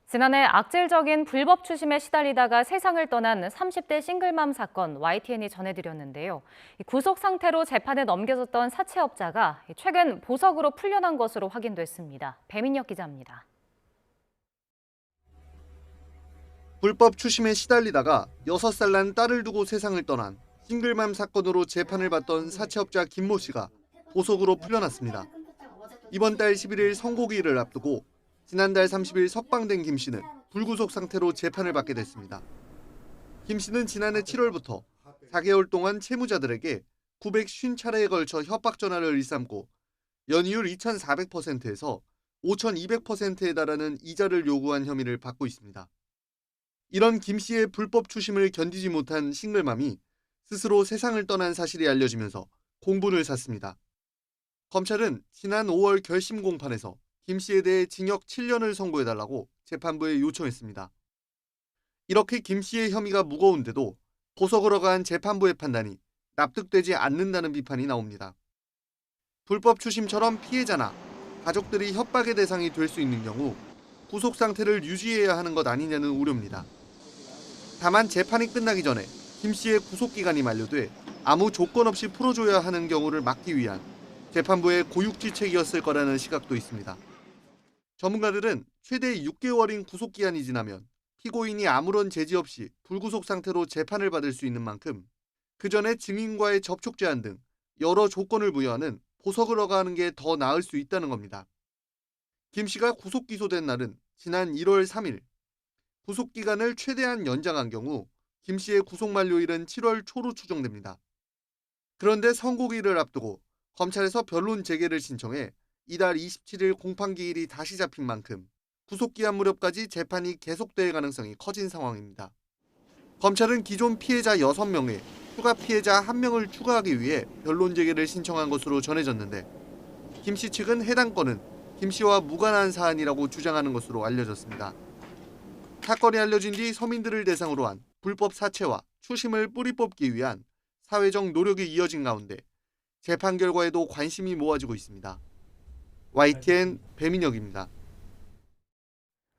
지난해 악질적인 불법 추심에 시달리다가 세상을 떠난 30대 싱글맘 사건 YTN이 전해드렸는데요. 구속 상태로 재판에 넘겨졌던 사채업자가 최근 보석으로 풀려난 것으로 확인됐습니다. 배민혁 기자입니다. 불법 추심에 시달리다가 6살 난 딸을 두고 세상을 떠난 싱글맘 사건으로 재판을 받던 사채업자 김모 씨가 보석으로 풀려났습니다. 이번 달 11일 선고기일을 앞두고 지난달 30일 석방된 김 씨는 불구속 상태로 재판을 받게 됐습니다. 김 씨는 지난해 7월부터 4개월 동안 채무자들에게 950차례에 걸쳐 협박 전화를 일삼고 연이율 2,400%에서 5,200%에 달하는 이자를 요구한 혐의를 받고 있습니다. 이런 김 씨의 불법 추심을 견디지 못한 싱글맘이 스스로 세상을 떠난 사실이 알려지면서 공분을 샀습니다. 검찰은 지난 5월 결심 공판에서 김 씨에 대해 징역 7년을 선고해달라고 재판부에 요청했습니다. 이렇게 김 씨의 혐의가 무거운데도 보석으로 간 재판부의 판단이 납득되지 않는다는 비판이 나옵니다. 불법 추심처럼 피해자나 가족들이 협박의 대상이 될 수 있는 경우 구속 상태를 유지해야 하는 것 아니냐는 우려입니다. 다만 재판이 끝나기 전에 김 씨의 구속 기간이 만료돼 아무 조건 없이 풀어줘야 하는 경우를 막기 위한 재판부의 고육지책이었을 거라는 시각도 있습니다. 전문가들은 최대 6개월인 구속 기한이 지나면 피고인이 아무런 제지 없이 불구속 상태로 재판을 받을 수 있는 만큼 그 전에 증인과의 접촉 제한 등 여러 조건을 부여하는 보석을 허가하는 게 더 나을 수 있다는 겁니다. 김 씨가 구속 기소된 날은 지난 1월 3일. 구속 기간을 최대한 연장한 경우 김 씨의 구속 만료일은 7월 초로 추정됩니다. 그런데 선고기일을 앞두고 검찰에서 변론 재개를 신청해 이달 27일 공판기일이 다시 잡힌 만큼 구속기한 무렵까지 재판이 계속될 가능성이 커진 상황입니다. 검찰은 기존 피해자 6명에 추가 피해자 1명을 추가하기 위해 변론 재개를 신청한 것으로 전해졌는데 김 씨 측은 해당 건은 김 씨와 무관한 사안이라고 주장하는 것으로 알려졌습니다. 사건이 알려진 뒤 서민들을 대상으로 한 불법 사채와 추심을 뿌리 뽑기 위한 사회적 노력이 이어진 가운데 재판 결과에도 관심이 모아지고 있습니다. YTN 배민혁입니다.